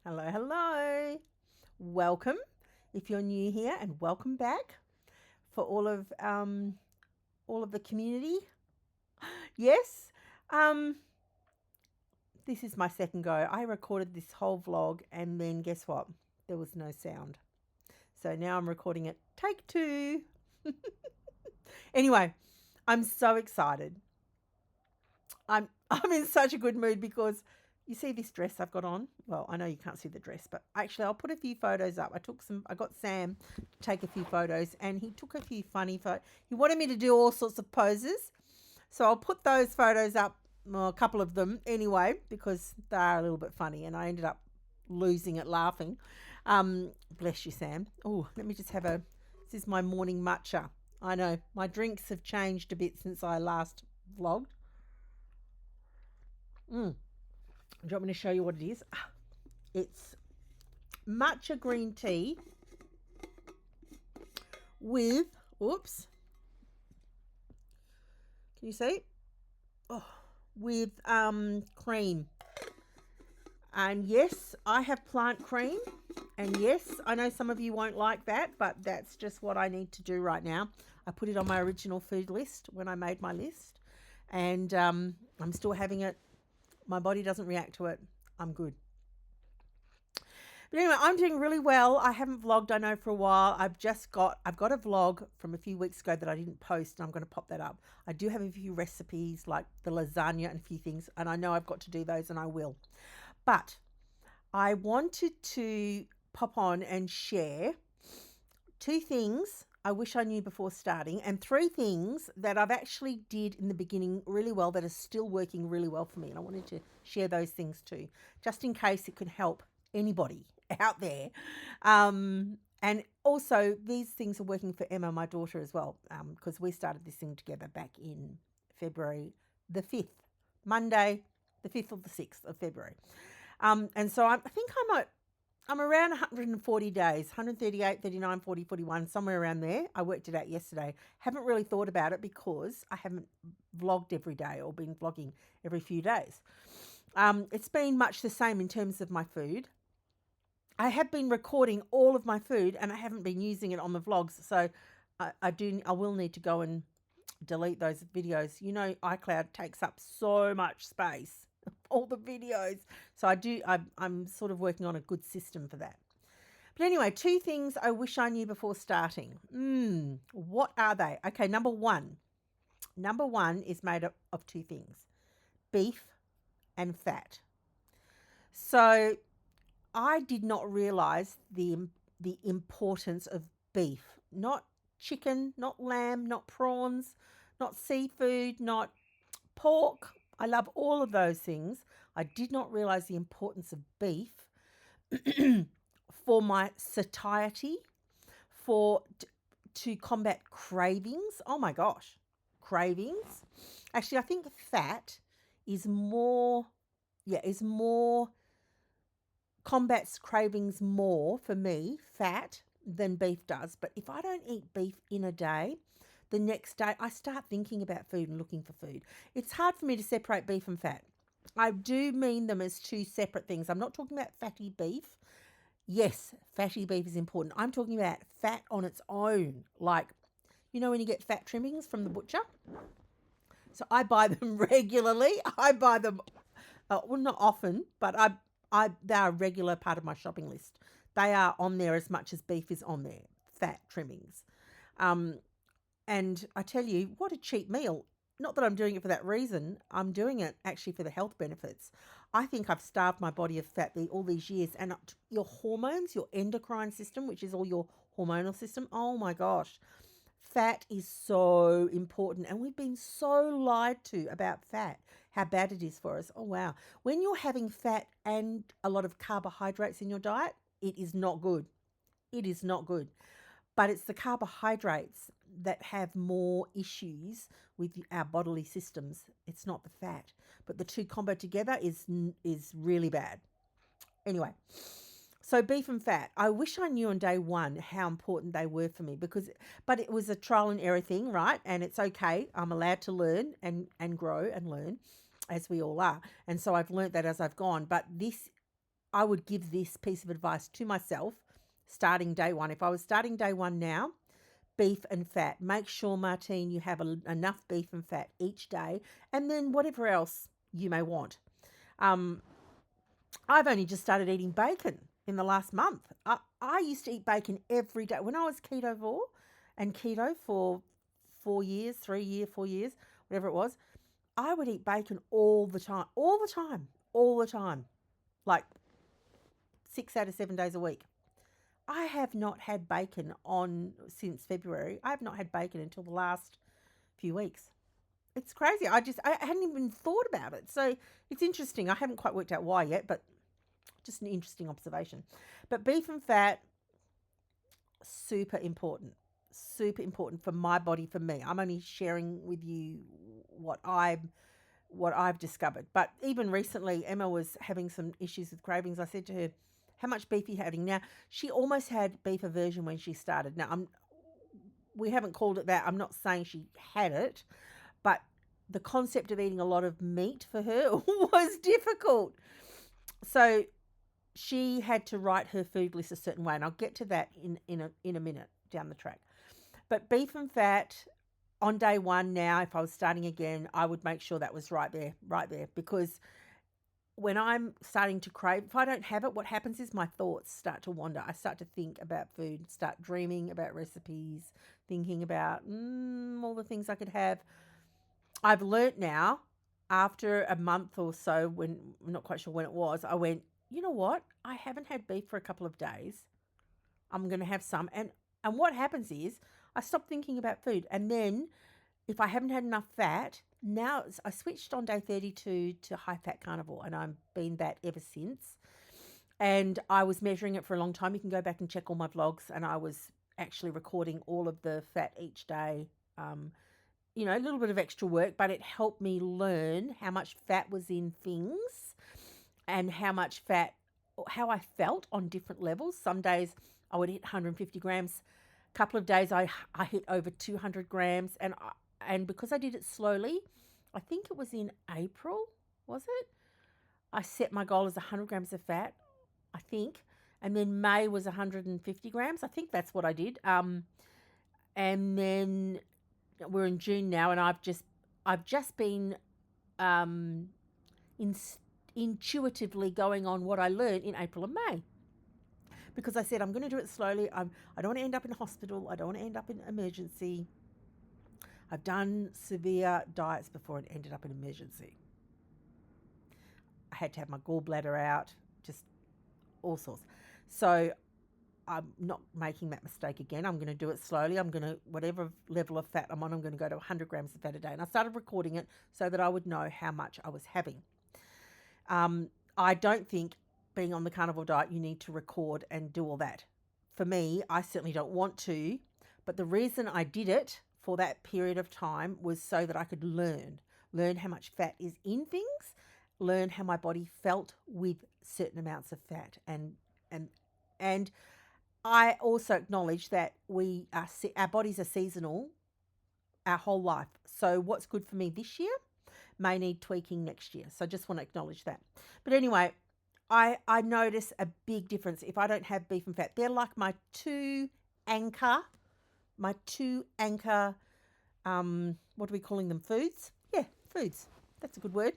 Hello, hello. Welcome if you're new here, and welcome back for all of the community. Yes. Um this is my second go. I recorded this whole vlog and then guess what? There was no sound. So now I'm recording it take 2. Anyway, I'm so excited. I'm in such a good mood because you see this dress I've got on? Well, I know you can't see the dress, but actually I'll put a few photos up. I got Sam to take a few photos and he took a few funny photos. He wanted me to do all sorts of poses. So I'll put those photos up, well, a couple of them anyway, because they are a little bit funny and I ended up losing it laughing. Bless you, Sam. Oh, let me just have this is my morning matcha. I know, my drinks have changed a bit since I last vlogged. Mm. Do you want me to show you what it is? It's matcha green tea with, oops, can you see? Oh, with cream. And yes, I have plant cream. And yes, I know some of you won't like that, but that's just what I need to do right now. I put it on my original food list when I made my list. And I'm still having it. My body doesn't react to it. I'm good. But anyway, I'm doing really well. I haven't vlogged, I know, for a while. I've got a vlog from a few weeks ago that I didn't post, and I'm going to pop that up. I do have a few recipes like the lasagna and a few things, and I know I've got to do those, and I will. But I wanted to pop on and share 2 things I wish I knew before starting, and 3 things that I've actually did in the beginning really well that are still working really well for me. And I wanted to share those things too, just in case it could help anybody out there. And also, these things are working for Emma, my daughter, as well, because we started this thing together back in February the 5th, Monday, the 5th or the 6th of February. And so I think I'm around 140 days, 138, 39, 40, 41, somewhere around there. I worked it out yesterday. Haven't really thought about it because I haven't vlogged every day or been vlogging every few days. It's been much the same in terms of my food. I have been recording all of my food and I haven't been using it on the vlogs. So I will need to go and delete those videos. You know, iCloud takes up so much space, all the videos. So I'm sort of working on a good system for that. But anyway, 2 things I wish I knew before starting. What are they? Okay, number one. Number one is made up of 2 things: beef and fat. So I did not realize the importance of beef. Not chicken, not lamb, not prawns, not seafood, not pork. I love all of those things. I did not realize the importance of beef for my satiety, for to combat cravings. Oh my gosh, cravings. Actually, I think fat is more, yeah, is more combats cravings more for me, fat, than beef does. But if I don't eat beef in a day, the next day I start thinking about food and looking for food. It's hard for me to separate beef and fat. I do mean them as 2 separate things. I'm not talking about fatty beef. Yes, fatty beef is important. I'm talking about fat on its own. Like, you know, when you get fat trimmings from the butcher? So I buy them regularly. I buy them, well, not often, but they are a regular part of my shopping list. They are on there as much as beef is on there, fat trimmings. Um, and I tell you, what a cheap meal. Not that I'm doing it for that reason. I'm doing it actually for the health benefits. I think I've starved my body of fat all these years. And your hormones, your endocrine system, which is all your hormonal system, oh my gosh. Fat is so important. And we've been so lied to about fat, how bad it is for us. Oh, wow. When you're having fat and a lot of carbohydrates in your diet, it is not good. It is not good. But it's the carbohydrates that have more issues with our bodily systems. It's not the fat. But the 2 combo together is really bad. Anyway, so beef and fat. I wish I knew on day one how important they were for me but it was a trial and error thing, right? And it's okay. I'm allowed to learn and grow and learn, as we all are. And so I've learnt that as I've gone. But this I would give this piece of advice to myself starting day one. If I was starting day one now, beef and fat. Make sure, Martine, you have enough beef and fat each day, and then whatever else you may want. I've only just started eating bacon in the last month. I used to eat bacon every day when I was ketovore and keto for 4 years, 3 years, 4 years, whatever it was. I would eat bacon all the time, all the time, all the time, like 6 out of 7 days a week. I have not had bacon on since February. I have not had bacon until the last few weeks. It's crazy. I hadn't even thought about it. So it's interesting. I haven't quite worked out why yet, but just an interesting observation. But beef and fat, super important. Super important for my body, for me. I'm only sharing with you what I've discovered. But even recently, Emma was having some issues with cravings. I said to her, how much beef are you having? Now, she almost had beef aversion when she started. Now, we haven't called it that. I'm not saying she had it, but the concept of eating a lot of meat for her was difficult. So she had to write her food list a certain way, and I'll get to that in a minute down the track. But beef and fat on day one now, if I was starting again, I would make sure that was right there, because when I'm starting to crave, if I don't have it, what happens is my thoughts start to wander. I start to think about food, start dreaming about recipes, thinking about all the things I could have. I've learnt now, after a month or so, when I'm not quite sure when it was, I went, you know what? I haven't had beef for a couple of days. I'm going to have some. And what happens is I stop thinking about food. And then if I haven't had enough fat, now I switched on day 32 to high-fat carnivore, and I've been that ever since. And I was measuring it for a long time. You can go back and check all my vlogs, and I was actually recording all of the fat each day. A little bit of extra work, but it helped me learn how much fat was in things and how I felt on different levels. Some days I would hit 150 grams. A couple of days I hit over 200 grams. And because I did it slowly, I think it was in April, was it? I set my goal as 100 grams of fat, I think. And then May was 150 grams. I think that's what I did. And then we're in June now, and I've just been intuitively going on what I learned in April and May. Because I said, I'm going to do it slowly. I don't want to end up in hospital. I don't want to end up in emergency. I've done severe diets before and ended up in emergency. I had to have my gallbladder out, just all sorts. So I'm not making that mistake again. I'm going to do it slowly. I'm going to, whatever level of fat I'm on, I'm going to go to 100 grams of fat a day. And I started recording it so that I would know how much I was having. I don't think being on the carnivore diet, you need to record and do all that. For me, I certainly don't want to, but the reason I did it for that period of time was so that I could learn how much fat is in things, learn how my body felt with certain amounts of fat. And I also acknowledge that our bodies are seasonal our whole life. So what's good for me this year may need tweaking next year. So I just want to acknowledge that. But anyway, I notice a big difference if I don't have beef and fat. They're like my two anchor, what are we calling them? Foods? Yeah, foods. That's a good word.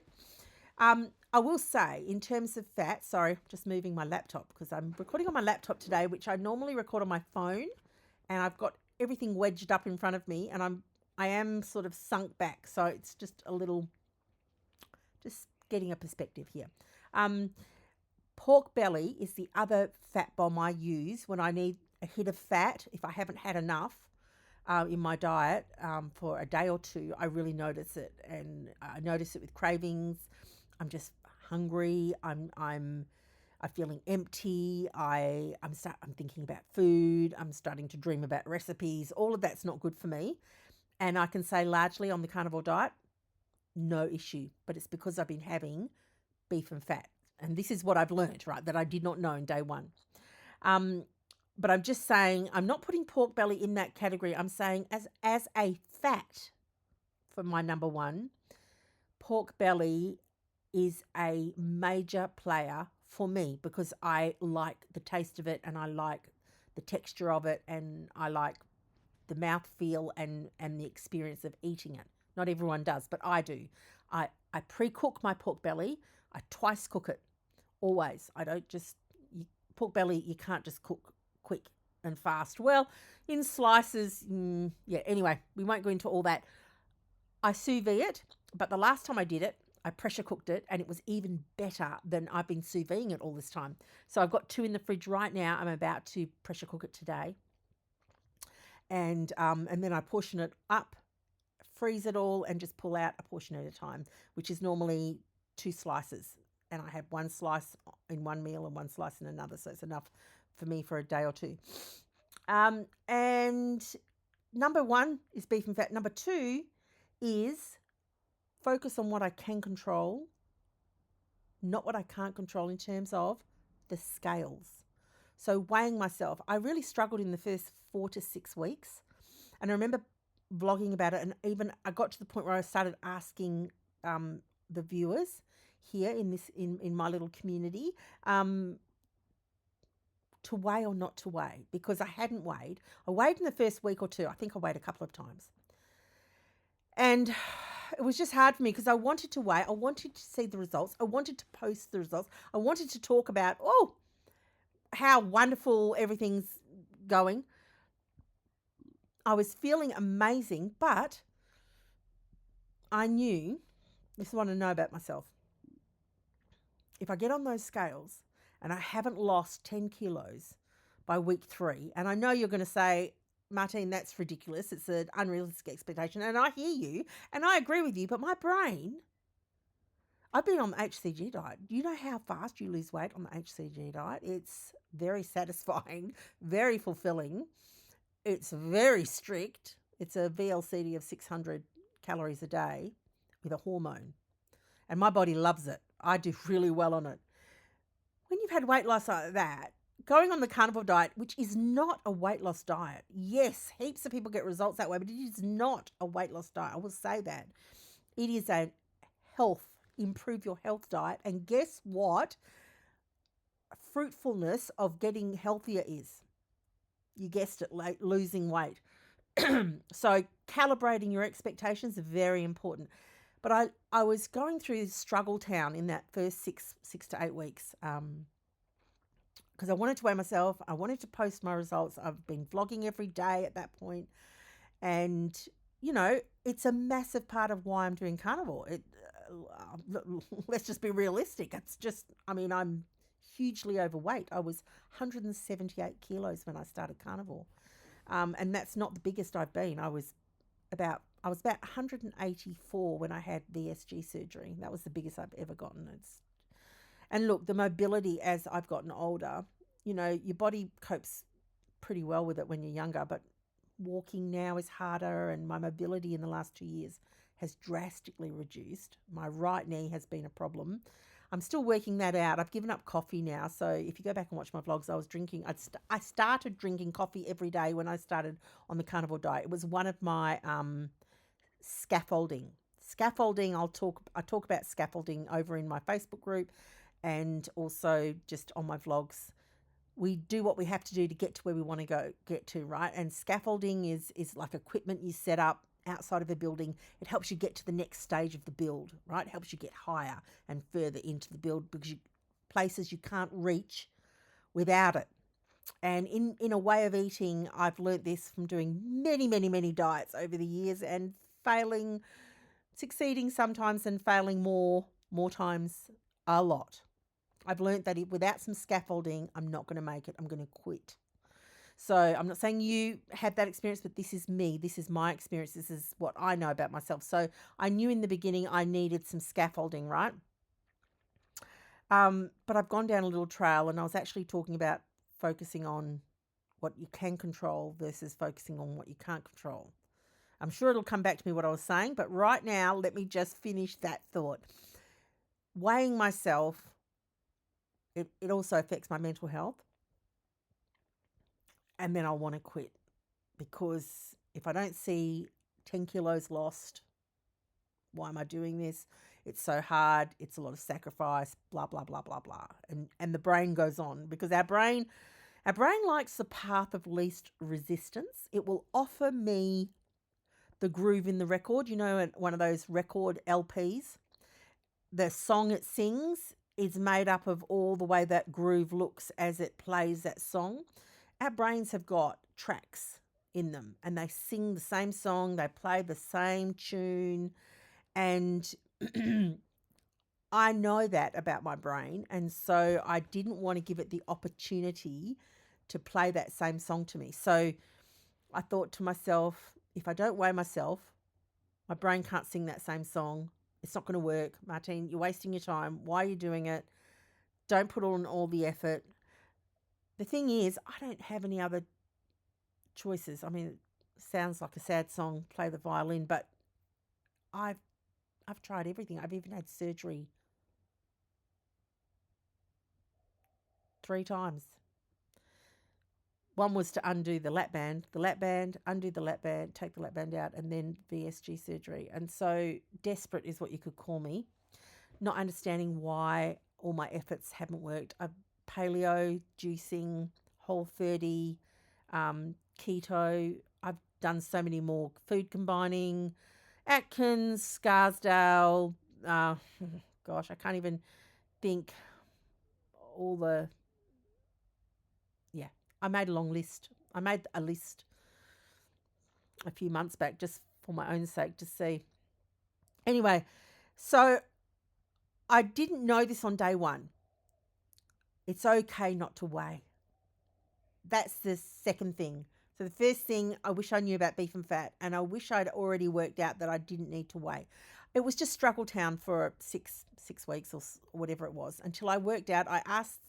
I will say, in terms of fat, sorry, just moving my laptop because I'm recording on my laptop today, which I normally record on my phone, and I've got everything wedged up in front of me, and I am sort of sunk back, so it's just a little, just getting a perspective here. Pork belly is the other fat bomb I use when I need a hit of fat. If I haven't had enough in my diet for a day or two, I really notice it, and I notice it with cravings. I'm just hungry. I'm feeling empty. I'm thinking about food. I'm starting to dream about recipes. All of that's not good for me. And I can say largely on the carnivore diet, no issue. But it's because I've been having beef and fat. And this is what I've learned, right, that I did not know in day one. But I'm just saying, I'm not putting pork belly in that category. I'm saying as a fat for my number one, pork belly is a major player for me because I like the taste of it and I like the texture of it and I like the mouthfeel and the experience of eating it. Not everyone does, but I do. I pre-cook my pork belly. I twice cook it, always. I don't just, pork belly, you can't just cook quick and fast. Well, in slices, yeah, anyway, we won't go into all that. I sous vide it, but the last time I did it, I pressure cooked it and it was even better than I've been sous videing it all this time. So I've got 2 in the fridge right now. I'm about to pressure cook it today. And then I portion it up, freeze it all, and just pull out a portion at a time, which is normally 2 slices. And I have 1 slice in one meal and 1 slice in another, so it's enough for me for a day or 2. And number 1 is beef and fat. Number 2 is focus on what I can control, not what I can't control in terms of the scales. So weighing myself, I really struggled in the first 4 to 6 weeks. And I remember vlogging about it, and even I got to the point where I started asking the viewers here in this in my little community to weigh or not to weigh, because I hadn't weighed. I weighed in the first week or 2. I think I weighed a couple of times. And it was just hard for me because I wanted to weigh. I wanted to see the results. I wanted to post the results. I wanted to talk about, how wonderful everything's going. I was feeling amazing, but I knew, this is what I know about myself. If I get on those scales and I haven't lost 10 kilos by week 3, and I know you're going to say, Martine, that's ridiculous. It's an unrealistic expectation. And I hear you and I agree with you, but my brain, I've been on the HCG diet. You know how fast you lose weight on the HCG diet? It's very satisfying, very fulfilling. It's very strict. It's a VLCD of 600 calories a day with a hormone. And my body loves it. I do really well on it. When you've had weight loss like that, going on the carnivore diet, which is not a weight loss diet. Yes, heaps of people get results that way, but it is not a weight loss diet. I will say that. It is a improve your health diet. And guess what? Fruitfulness of getting healthier is. You guessed it, losing weight. So calibrating your expectations is very important. But I was going through struggle town in that first six to 8 weeks because I wanted to weigh myself. I wanted to post my results. I've been vlogging every day at that point. And, it's a massive part of why I'm doing carnivore. Let's just be realistic. It's just, I'm hugely overweight. I was 178 kilos when I started carnivore. And that's not the biggest I've been. I was about 184 when I had VSG surgery. That was the biggest I've ever gotten. And look, the mobility as I've gotten older, your body copes pretty well with it when you're younger, but walking now is harder, and my mobility in the last 2 years has drastically reduced. My right knee has been a problem. I'm still working that out. I've given up coffee now. So if you go back and watch my vlogs, I started drinking coffee every day when I started on the carnivore diet. It was one of my scaffolding. I talk about scaffolding over in my Facebook group and also just on my vlogs. We do what we have to do to get to where we want to get to, right? And scaffolding is like equipment you set up outside of a building. It helps you get to the next stage of the build, right? It helps you get higher and further into the build because places you can't reach without it. And in a way of eating, I've learnt this from doing many, many, many diets over the years and failing, succeeding sometimes and failing more times, a lot. I've learnt that without some scaffolding, I'm not going to make it. I'm going to quit. So I'm not saying you had that experience, but this is me. This is my experience. This is what I know about myself. So I knew in the beginning I needed some scaffolding, right? But I've gone down a little trail, and I was actually talking about focusing on what you can control versus focusing on what you can't control. I'm sure it'll come back to me what I was saying, but right now, let me just finish that thought. Weighing myself, it also affects my mental health. And then I want to quit because if I don't see 10 kilos lost Why am I doing this? It's so hard. It's a lot of sacrifice, blah, blah, blah, blah, blah. And the brain goes on because our brain likes the path of least resistance. It will offer me the groove in the record, one of those record LPs. The song it sings is made up of all the way that groove looks as it plays that song. Our brains have got tracks in them and they sing the same song, they play the same tune, and I know that about my brain, and so I didn't want to give it the opportunity to play that same song to me. So I thought to myself, if I don't weigh myself, my brain can't sing that same song. It's not going to work. Martine, you're wasting your time. Why are you doing it? Don't put on all the effort. The thing is, I don't have any other choices. I mean, it sounds like a sad song, play the violin, but I've tried everything. I've even had surgery 3 times. One was to undo the lap band, undo the lap band, take the lap band out, and then VSG surgery. And so desperate is what you could call me, not understanding why all my efforts haven't worked. I've paleo, juicing, Whole30, keto. I've done so many more, food combining, Atkins, Scarsdale. Gosh, I can't even think all the... Yeah, I made a long list. I made a list a few months back just for my own sake to see. Anyway, so I didn't know this on day one. It's okay not to weigh. That's the second thing. So the first thing, I wish I knew about beef and fat, and I wish I'd already worked out that I didn't need to weigh. It was just struggle town for six weeks or whatever it was until I worked out. I asked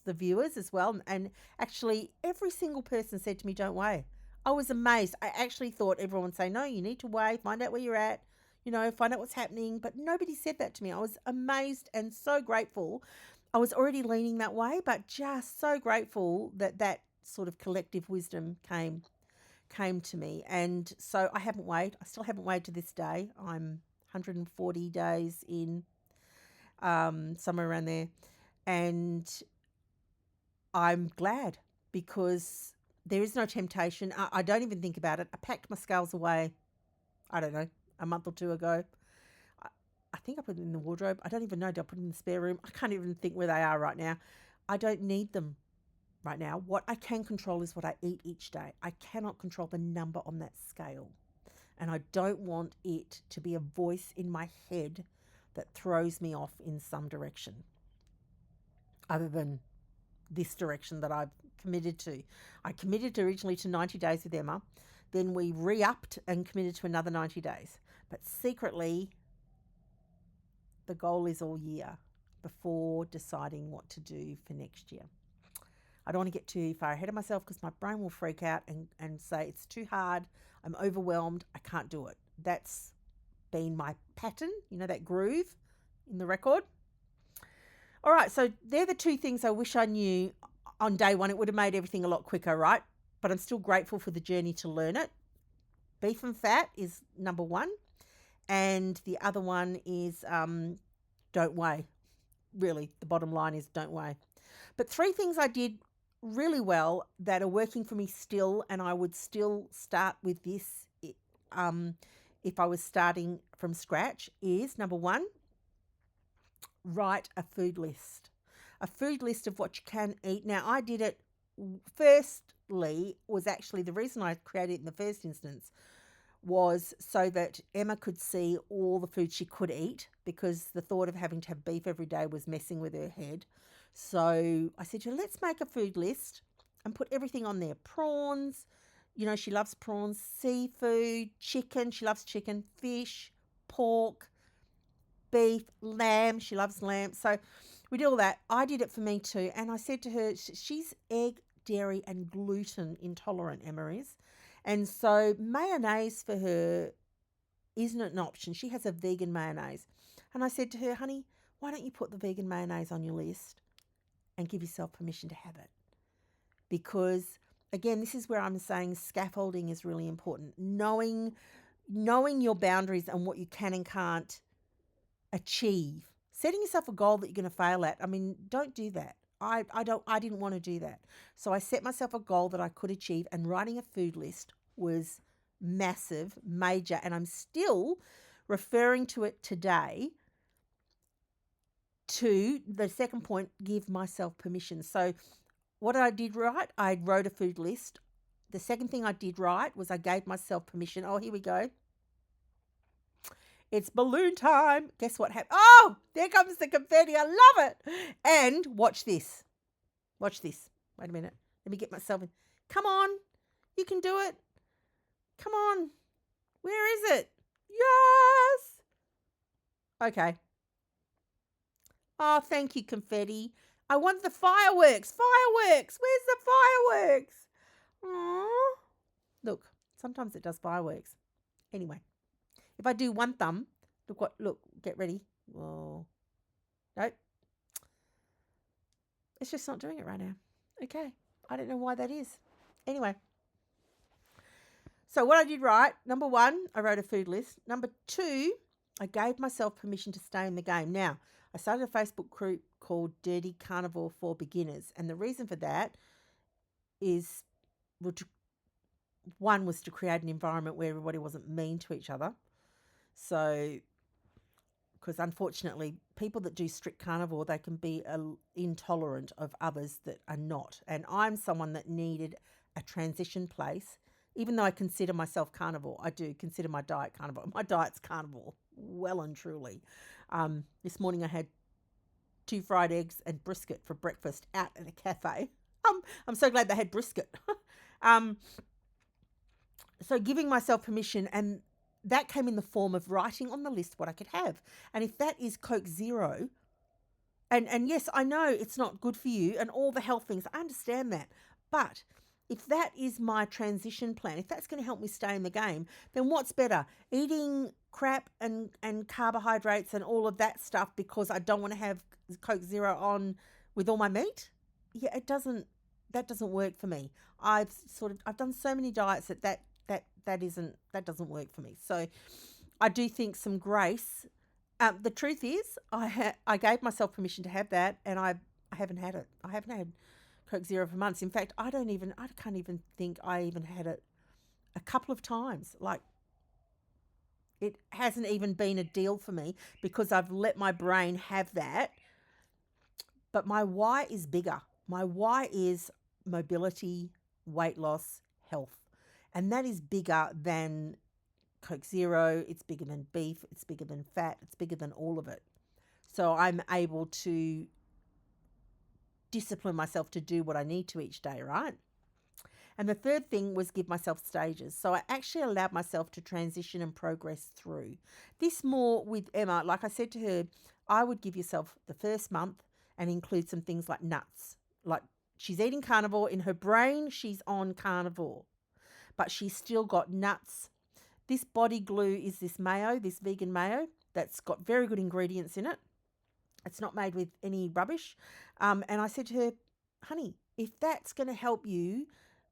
the viewers as well, and actually every single person said to me, don't weigh. I was amazed. I actually thought everyone would say, no, you need to weigh, find out where you're at, find out what's happening, but nobody said that to me. I was amazed and so grateful. I was already leaning that way, but just so grateful that sort of collective wisdom came to me. And so I haven't weighed. I still haven't weighed to this day. I'm 140 days in, somewhere around there, and I'm glad because there is no temptation. I don't even think about it. I packed my scales away, I don't know, a month or 2 ago. I think I put them in the wardrobe. I don't even know. Did I put them in the spare room? I can't even think where they are right now. I don't need them right now. What I can control is what I eat each day. I cannot control the number on that scale. And I don't want it to be a voice in my head that throws me off in some direction other than this direction that I've committed to. I committed originally to 90 days with Emma. Then we re-upped and committed to another 90 days. But secretly, the goal is all year before deciding what to do for next year. I don't want to get too far ahead of myself because my brain will freak out and say it's too hard, I'm overwhelmed, I can't do it. That's been my pattern, that groove in the record. All right, so they're the 2 things I wish I knew on day one. It would have made everything a lot quicker, right? But I'm still grateful for the journey to learn it. Beef and fat is number 1. And the other one is don't weigh. Really, the bottom line is don't weigh. But 3 things I did really well that are working for me still, and I would still start with this if I was starting from scratch, is number 1, write a food list. A food list of what you can eat. Now, I did it firstly, was actually the reason I created it in the first instance was so that Emma could see all the food she could eat, because the thought of having to have beef every day was messing with her head. So I said to her, let's make a food list and put everything on there. Prawns, she loves prawns, seafood, chicken, she loves chicken, fish, pork, beef, lamb, she loves lamb. So we did all that. I did it for me too. And I said to her, she's egg, dairy and gluten intolerant, Emma is. And so mayonnaise for her isn't an option. She has a vegan mayonnaise. And I said to her, honey, why don't you put the vegan mayonnaise on your list and give yourself permission to have it? Because, again, this is where I'm saying scaffolding is really important. Knowing knowing your boundaries and what you can and can't achieve. Setting yourself a goal that you're going to fail at. I mean, don't do that. I didn't want to do that. So I set myself a goal that I could achieve, and writing a food list was massive, major, and I'm still referring to it today. To the second point, give myself permission. So what I did right, I wrote a food list. The second thing I did right was I gave myself permission. Oh, here we go. It's balloon time. Guess what happened? Oh, there comes the confetti. I love it. And watch this. Watch this. Wait a minute. Let me get myself in. Come on. You can do it. Come on. Where is it? Yes. Okay. Oh, thank you, confetti. I want the fireworks. Fireworks. Where's the fireworks? Aww. Look, sometimes it does fireworks. Anyway. If I do one thumb, look, get ready. Whoa. Nope. It's just not doing it right now. Okay. I don't know why that is. Anyway. So what I did right, number 1, I wrote a food list. Number 2, I gave myself permission to stay in the game. Now, I started a Facebook group called Dirty Carnivore for Beginners. And the reason for that is, one was to create an environment where everybody wasn't mean to each other. So, because unfortunately, people that do strict carnivore, they can be intolerant of others that are not. And I'm someone that needed a transition place. Even though I consider myself carnivore, I do consider my diet carnivore. My diet's carnivore, well and truly. This morning I had 2 fried eggs and brisket for breakfast out at a cafe. I'm so glad they had brisket. So giving myself permission, and that came in the form of writing on the list what I could have. And if that is Coke Zero, and yes, I know it's not good for you and all the health things, I understand that. But if that is my transition plan, if that's going to help me stay in the game, then what's better? Eating crap and carbohydrates and all of that stuff because I don't want to have Coke Zero on with all my meat? Yeah, that doesn't work for me. I've done so many diets that doesn't work for me. So I do think some grace. The truth is, I gave myself permission to have that, and I haven't had it. I haven't had Coke Zero for months. In fact, I can't even think I even had it a couple of times. Like, it hasn't even been a deal for me because I've let my brain have that. But my why is bigger. My why is mobility, weight loss, health. And that is bigger than Coke Zero. It's bigger than beef. It's bigger than fat. It's bigger than all of it. So I'm able to discipline myself to do what I need to each day, right? And the third thing was give myself stages. So I actually allowed myself to transition and progress through. This more with Emma, like I said to her, I would give yourself the first month and include some things like nuts. Like, she's eating carnivore. In her brain, she's on carnivore, but she's still got nuts. This body glue is this mayo, this vegan mayo, that's got very good ingredients in it. It's not made with any rubbish. And I said to her, honey, if that's going to help you,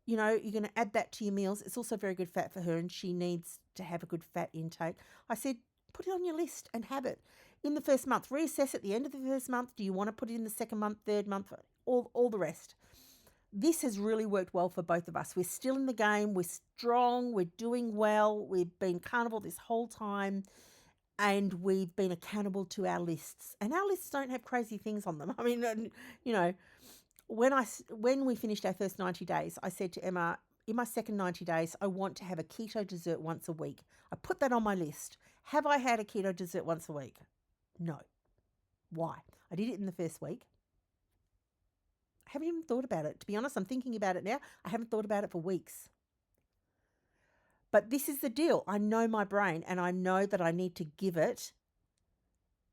you're going to add that to your meals. It's also very good fat for her, and she needs to have a good fat intake. I said, put it on your list and have it. In the first month, reassess at the end of the first month. Do you want to put it in the second month, third month, all the rest? This has really worked well for both of us. We're still in the game. We're strong. We're doing well. We've been carnivore this whole time, and we've been accountable to our lists. And our lists don't have crazy things on them. I mean, when we finished our first 90 days, I said to Emma, in my second 90 days, I want to have a keto dessert once a week. I put that on my list. Have I had a keto dessert once a week? No. Why? I did it in the first week. I haven't even thought about it. To be honest, I'm thinking about it now. I haven't thought about it for weeks. But this is the deal. I know my brain, and I know that I need to give it.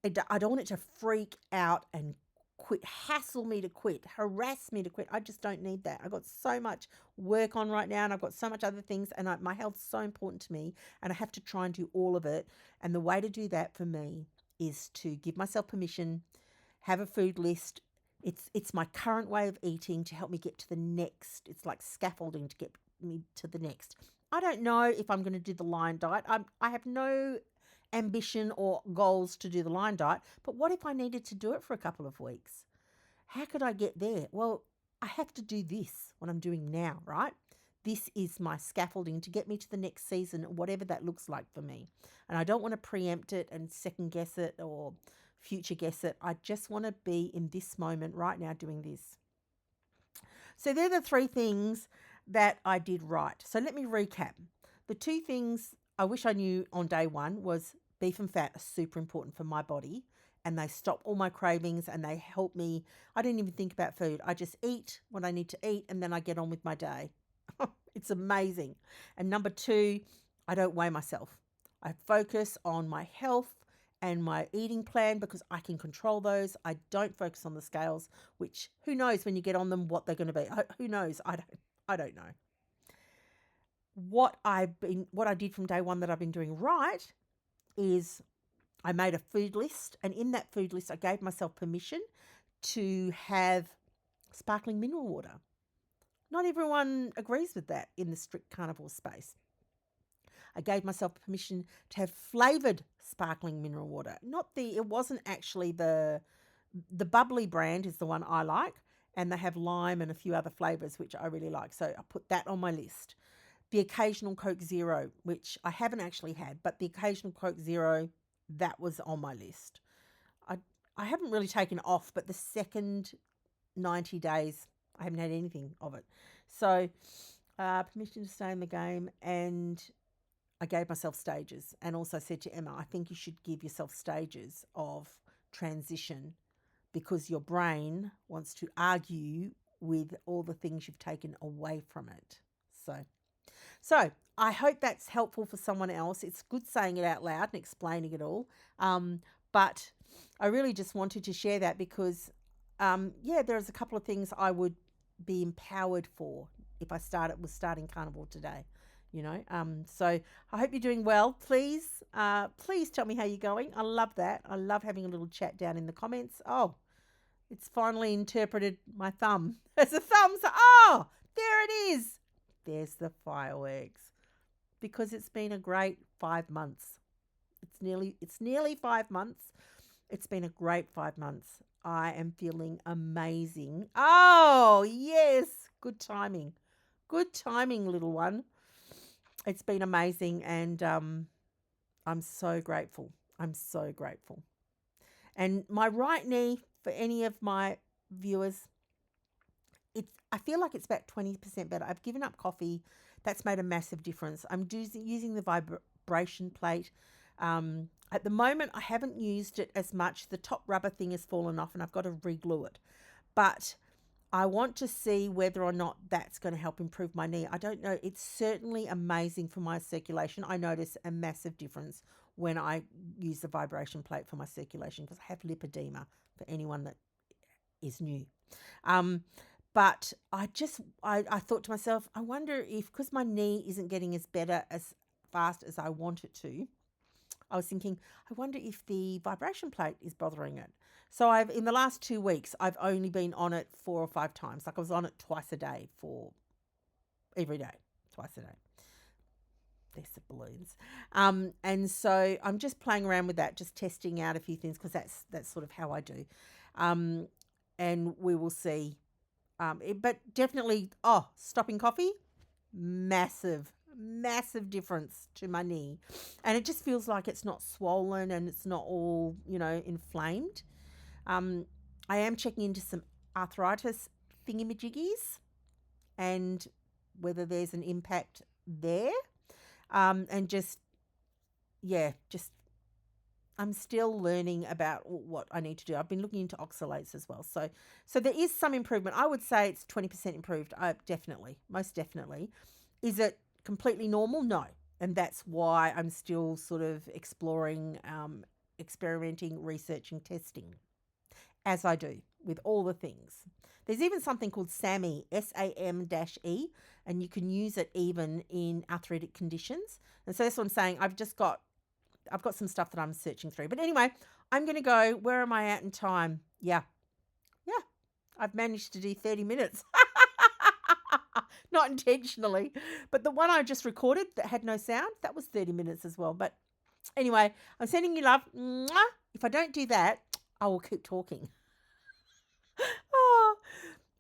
I don't want it to freak out and quit, hassle me to quit, harass me to quit. I just don't need that. I've got so much work on right now, and I've got so much other things, and my health's so important to me, and I have to try and do all of it. And the way to do that for me is to give myself permission, have a food list. It's my current way of eating to help me get to the next. It's like scaffolding to get me to the next. I don't know if I'm going to do the lion diet. I have no ambition or goals to do the lion diet, but what if I needed to do it for a couple of weeks? How could I get there? Well, I have to do this, what I'm doing now, right? This is my scaffolding to get me to the next season, whatever that looks like for me. And I don't want to preempt it and second guess it or future guess it. I just want to be in this moment right now doing this. So they're the three things that I did right. So let me recap. The two things I wish I knew on day one was beef and fat are super important for my body, and they stop all my cravings and they help me. I don't even think about food. I just eat what I need to eat and then I get on with my day. It's amazing. And number two, I don't weigh myself. I focus on my health and my eating plan because I can control those. I don't focus on the scales, which who knows when you get on them what they're going to be. Who knows? I don't know. What I did from day one that I've been doing right is I made a food list, and in that food list I gave myself permission to have sparkling mineral water. Not everyone agrees with that in the strict carnivore space. I gave myself permission to have flavoured sparkling mineral water. It wasn't actually the bubbly brand is the one I like, and they have lime and a few other flavours which I really like. So I put that on my list. The occasional Coke Zero, which I haven't actually had, but the occasional Coke Zero, that was on my list. I haven't really taken it off, but the second 90 days, I haven't had anything of it. So permission to stay in the game, and I gave myself stages and also said to Emma, I think you should give yourself stages of transition because your brain wants to argue with all the things you've taken away from it. So I hope that's helpful for someone else. It's good saying it out loud and explaining it all. But I really just wanted to share that because, there's a couple of things I would be empowered for if I was starting carnivore today. So I hope you're doing well. Please tell me how you're going. I love that. I love having a little chat down in the comments. Oh, it's finally interpreted my thumb as a thumbs. Oh, there it is. There's the fireworks, because it's been a great 5 months. It's nearly 5 months. It's been a great 5 months. I am feeling amazing. Oh, yes. Good timing, little one. It's been amazing, and I'm so grateful. And my right knee, for any of my viewers, I feel like it's about 20% better. I've given up coffee. That's made a massive difference. I'm using the vibration plate. At the moment, I haven't used it as much. The top rubber thing has fallen off and I've got to re-glue it. But I want to see whether or not that's going to help improve my knee. I don't know. It's certainly amazing for my circulation. I notice a massive difference when I use the vibration plate for my circulation because I have lipedema, for anyone that is new. But I thought to myself, I wonder if, because my knee isn't getting as better as fast as I want it to, I was thinking, I wonder if the vibration plate is bothering it. So in the last 2 weeks, I've only been on it 4 or 5 times. Like I was on it twice a day every day, twice a day. There's the balloons. And so I'm just playing around with that, just testing out a few things because that's sort of how I do. And we will see. But definitely, stopping coffee, massive difference to my knee. And it just feels like it's not swollen and it's not all, inflamed. I am checking into some arthritis thingamajiggies and whether there's an impact there. And just I'm still learning about what I need to do. I've been looking into oxalates as well. So there is some improvement. I would say it's 20% improved. Definitely, most definitely. Is it completely normal? No. And that's why I'm still sort of exploring, experimenting, researching, testing, as I do with all the things. There's even something called SAMe, SAM-E, and you can use it even in arthritic conditions. And so that's what I'm saying. I've got some stuff that I'm searching through. But anyway, I'm going to go. Where am I at in time? Yeah. I've managed to do 30 minutes. not intentionally. But the one I just recorded that had no sound, that was 30 minutes as well. But anyway, I'm sending you love. Mwah. If I don't do that, I will keep talking. Oh,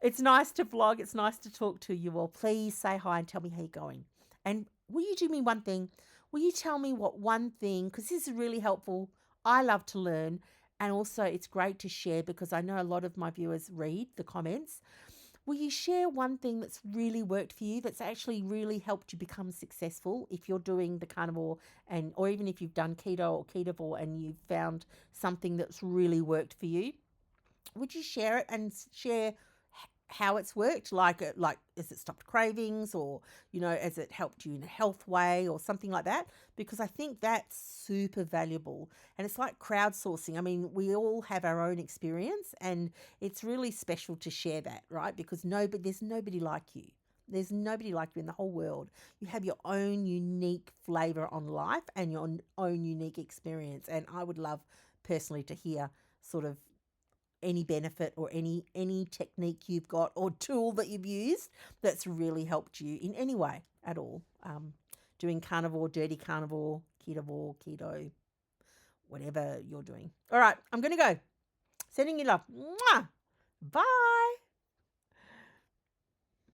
it's nice to vlog. It's nice to talk to you all. Please say hi and tell me how you're going. And will you do me one thing? Will you tell me what one thing, because this is really helpful. I love to learn. And also it's great to share because I know a lot of my viewers read the comments. Will you share one thing that's really worked for you, that's actually really helped you become successful if you're doing the carnivore, and or even if you've done keto or ketovore and you've found something that's really worked for you? Would you share it and share how it's worked? Like has it stopped cravings, or has it helped you in a health way or something like that? Because I think that's super valuable, and it's like crowdsourcing. I mean, we all have our own experience, and it's really special to share that, right? Because there's nobody like you. There's nobody like you in the whole world. You have your own unique flavor on life and your own unique experience, and I would love personally to hear sort of any benefit or any technique you've got or tool that you've used that's really helped you in any way at all. Doing carnivore, dirty carnivore, keto, whatever you're doing. All right, I'm going to go. Sending you love. Mwah! Bye.